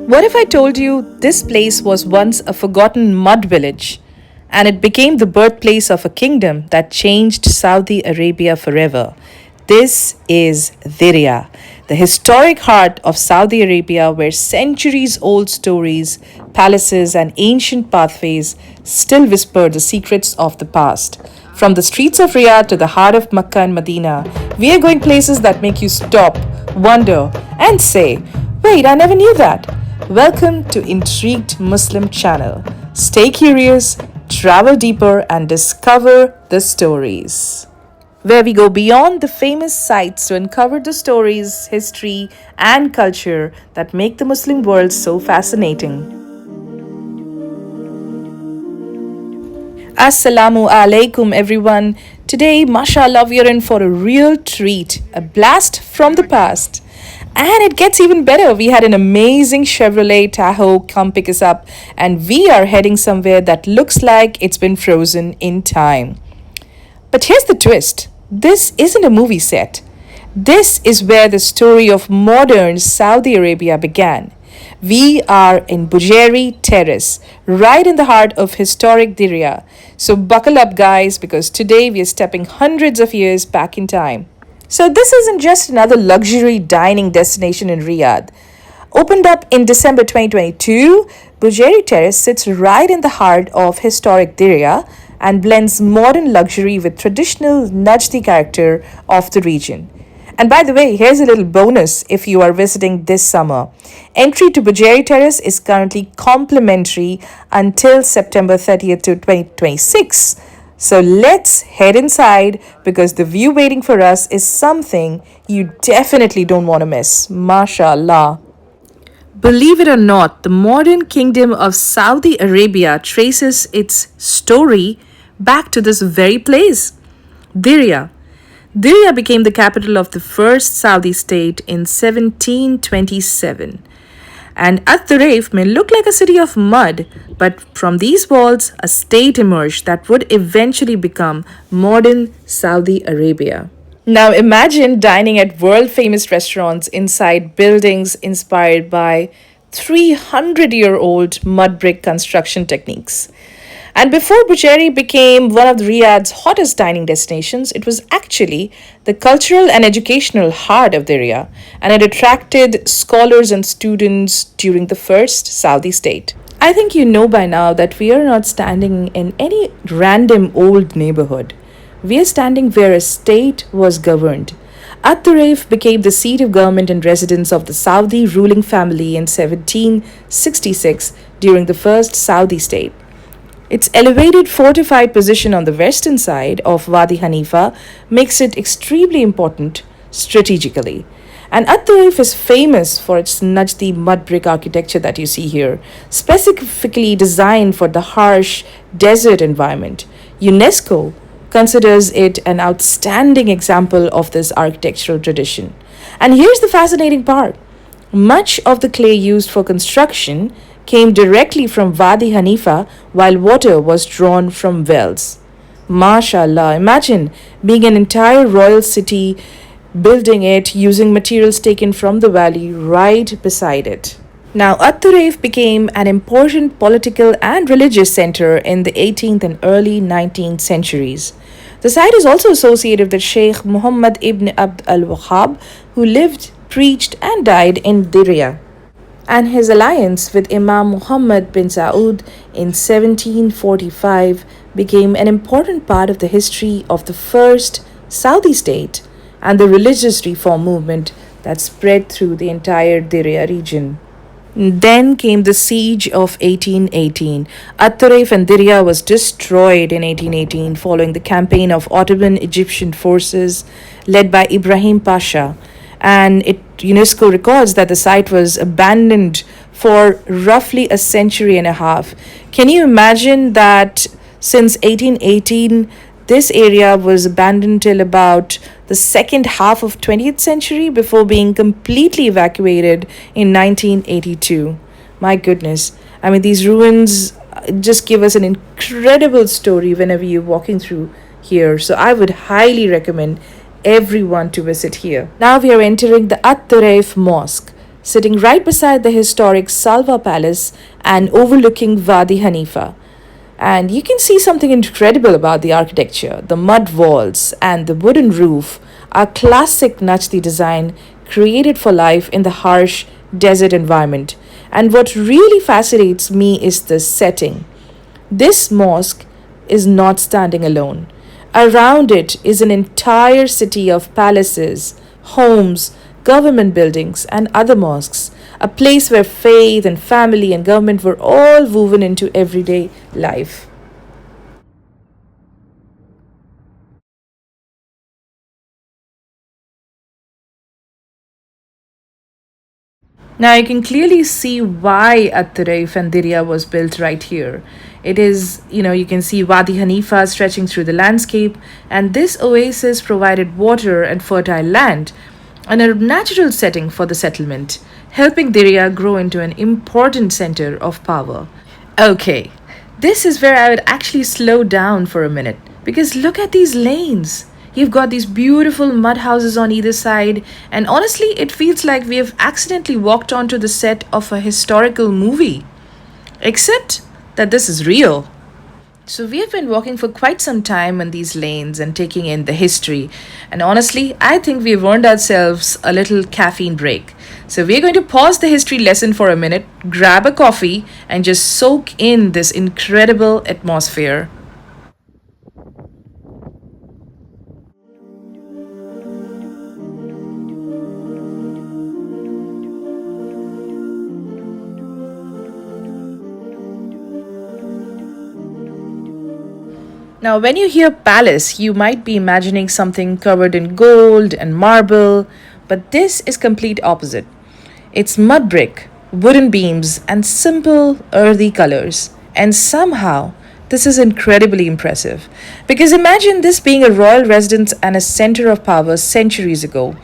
What if I told you this place was once a forgotten mud village and it became the birthplace of a kingdom that changed Saudi Arabia forever? This is Diriyah, the historic heart of Saudi Arabia where centuries old stories, palaces, and ancient pathways still whisper the secrets of the past. From the streets of Riyadh to the heart of Mecca and Medina, we are going places that make you stop, wonder, and say, wait, I never knew that. Welcome to Intrigued Muslim Channel. Stay curious, travel deeper, and discover the stories. Where we go beyond the famous sites to uncover the stories, history, and culture that make the Muslim world so fascinating. Assalamu alaikum, everyone. Today, mashallah, we are in for a real treat, a blast from the past. And it gets even better. We had an amazing Chevrolet Tahoe come pick us up, and we are heading somewhere that looks like it's been frozen in time. But here's the twist. This isn't a movie set. This is where the story of modern Saudi Arabia began. We are in Bujairi Terrace, right in the heart of historic Diriyah. So buckle up, guys, because today we are stepping hundreds of years back in time. So this isn't just another luxury dining destination in Riyadh. Opened up in December 2022, Bujairi Terrace sits right in the heart of historic Diriyah and blends modern luxury with traditional Najdi character of the region. And by the way, here's a little bonus if you are visiting this summer. Entry to Bujairi Terrace is currently complimentary until September 30th to 2026. So let's head inside because the view waiting for us is something you definitely don't want to miss. MashaAllah. Believe it or not, the modern kingdom of Saudi Arabia traces its story back to this very place, Diriyah. Diriyah became the capital of the first Saudi state in 1727. And At-Turaif may look like a city of mud, but from these walls, a state emerged that would eventually become modern Saudi Arabia. Now imagine dining at world-famous restaurants inside buildings inspired by 300-year-old mud brick construction techniques. And before Bujairi became one of Riyadh's hottest dining destinations, it was actually the cultural and educational heart of Diriyah, and it attracted scholars and students during the first Saudi state. I think you know by now that we are not standing in any random old neighborhood. We are standing where a state was governed. At-Turaif became the seat of government and residence of the Saudi ruling family in 1766 during the first Saudi state. Its elevated fortified position on the western side of Wadi Hanifa makes it extremely important strategically. And At-Turaif is famous for its Najdi mud brick architecture that you see here, specifically designed for the harsh desert environment. UNESCO considers it an outstanding example of this architectural tradition. And here's the fascinating part. Much of the clay used for construction came directly from Wadi Hanifa while water was drawn from wells. MashaAllah, imagine being an entire royal city, building it using materials taken from the valley right beside it. Now, At-Turaif became an important political and religious center in the 18th and early 19th centuries. The site is also associated with Sheikh Muhammad ibn Abd al-Wahhab, who lived, preached, and died in Diriyah. And his alliance with Imam Muhammad bin Saud in 1745 became an important part of the history of the first Saudi state and the religious reform movement that spread through the entire Diriyah region. Then came the siege of 1818. At-Turaif and Diriyah was destroyed in 1818 following the campaign of Ottoman Egyptian forces led by Ibrahim Pasha. And UNESCO records that the site was abandoned for roughly a century and a half. Can you imagine that since 1818, this area was abandoned till about the second half of 20th century before being completely evacuated in 1982. My goodness. I mean, these ruins just give us an incredible story whenever you're walking through here. So I would highly recommend everyone to visit here. Now we are entering the At-Turaif Mosque. sitting right beside the historic Salwa Palace and overlooking Wadi Hanifa. And you can see something incredible about the architecture. The mud walls and the wooden roof are classic Najdi design created for life in the harsh desert environment. And what really fascinates me is the setting. This mosque is not standing alone. Around it is an entire city of palaces, homes, government buildings, and other mosques, a place where faith and family and government were all woven into everyday life. Now you can clearly see why At-Turaif and Diriyah was built right here. It is, you can see Wadi Hanifa stretching through the landscape, and this oasis provided water and fertile land and a natural setting for the settlement, helping Diriyah grow into an important center of power. Okay, this is where I would actually slow down for a minute because look at these lanes. You've got these beautiful mud houses on either side, and honestly, it feels like we have accidentally walked onto the set of a historical movie. Except that this is real. So, we have been walking for quite some time in these lanes and taking in the history. And honestly, I think we've earned ourselves a little caffeine break. So, we're going to pause the history lesson for a minute, grab a coffee, and just soak in this incredible atmosphere. Now, when you hear palace, you might be imagining something covered in gold and marble, but this is complete opposite. It's mud brick, wooden beams, and simple earthy colors. And somehow, this is incredibly impressive. Because imagine this being a royal residence and a center of power centuries ago.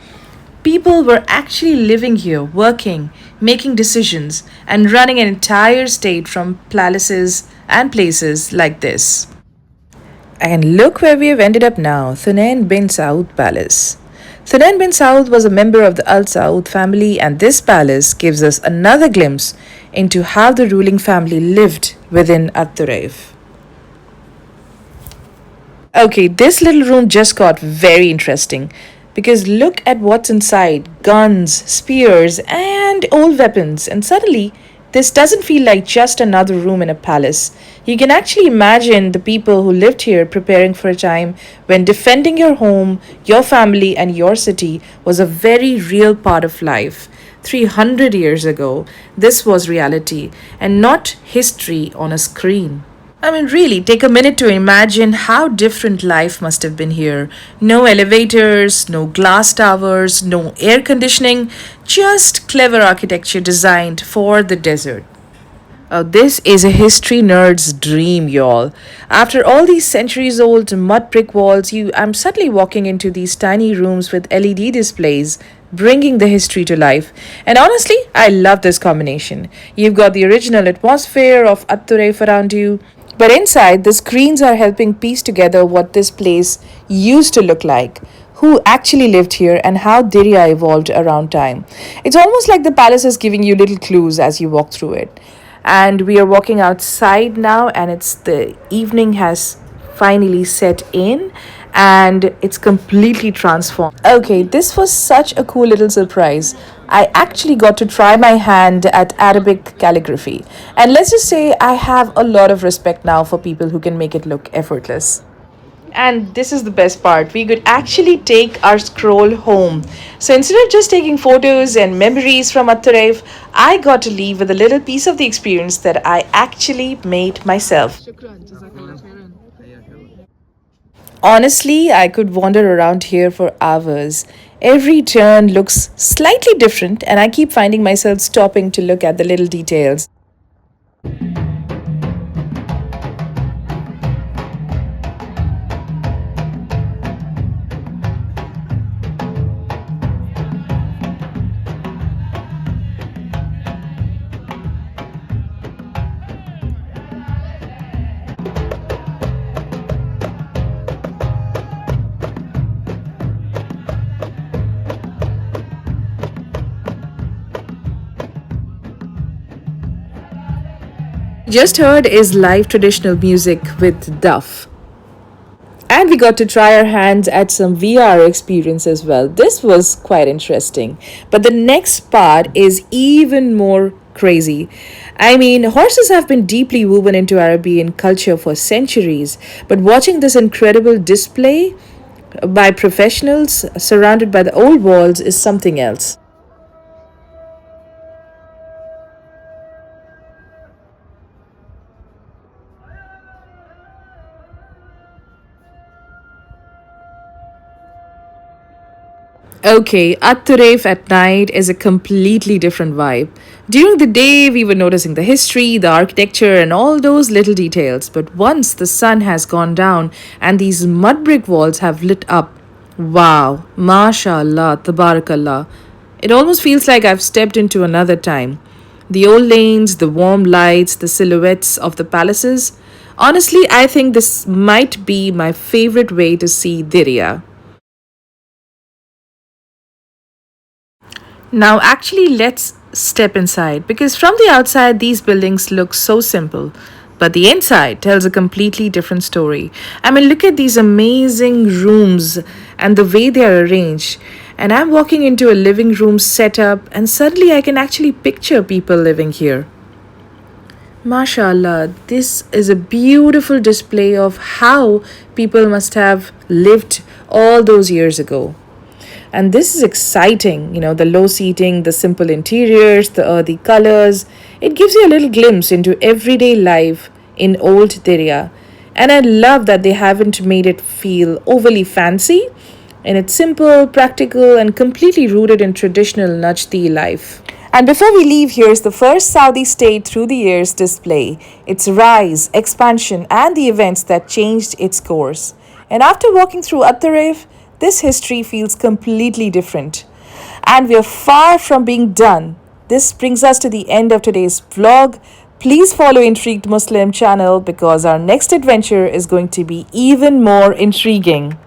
People were actually living here, working, making decisions, and running an entire state from palaces and places like this. And look where we have ended up now, Thunain bin Saud Palace. Thunain bin Saud was a member of the Al Saud family, and this palace gives us another glimpse into how the ruling family lived within At-Turaif. Okay, this little room just got very interesting because look at what's inside guns, spears, and old weapons. And suddenly, this doesn't feel like just another room in a palace. You can actually imagine the people who lived here preparing for a time when defending your home, your family, and your city was a very real part of life. 300 years ago, this was reality and not history on a screen. I mean, really, take a minute to imagine how different life must have been here. No elevators, no glass towers, no air conditioning, just clever architecture designed for the desert. This is a history nerd's dream, y'all. After all these centuries old mud brick walls, I'm suddenly walking into these tiny rooms with LED displays, bringing the history to life. And honestly, I love this combination. You've got the original atmosphere of At-Turaif around you, but inside, the screens are helping piece together what this place used to look like, who actually lived here, and how Diriyah evolved around time. It's almost like the palace is giving you little clues as you walk through it. And we are walking outside now, and it's the evening has finally set in and it's completely transformed. Okay, this was such a cool little surprise. I actually got to try my hand at Arabic calligraphy. And let's just say I have a lot of respect now for people who can make it look effortless. And this is the best part. We could actually take our scroll home. So instead of just taking photos and memories from At-Turaif, I got to leave with a little piece of the experience that I actually made myself. Honestly, I could wander around here for hours. Every turn looks slightly different, and I keep finding myself stopping to look at the little details. Just heard is live traditional music with Duff. And we got to try our hands at some VR experience as well. This was quite interesting. But the next part is even more crazy. I mean, horses have been deeply woven into Arabian culture for centuries, but watching this incredible display by professionals surrounded by the old walls is something else. Okay, At-Turaif at night is a completely different vibe. During the day, we were noticing the history, the architecture, and all those little details. But once the sun has gone down and these mud brick walls have lit up, wow, mashallah, tabarakallah. It almost feels like I've stepped into another time. The old lanes, the warm lights, the silhouettes of the palaces. Honestly, I think this might be my favorite way to see Diriyah. Now, actually, let's step inside because from the outside, these buildings look so simple. But the inside tells a completely different story. I mean, look at these amazing rooms and the way they are arranged. And I'm walking into a living room setup, and suddenly I can actually picture people living here. MashaAllah, this is a beautiful display of how people must have lived all those years ago. And this is exciting, the low seating, the simple interiors, the earthy colors. It gives you a little glimpse into everyday life in old Diriyah. And I love that they haven't made it feel overly fancy. And it's simple, practical, and completely rooted in traditional Najdi life. And before we leave, here's the first Saudi state through the years display, its rise, expansion, and the events that changed its course. And after walking through At-Turaif, this history feels completely different. And we are far from being done. This brings us to the end of today's vlog. Please follow Intrigued Muslim channel because our next adventure is going to be even more intriguing.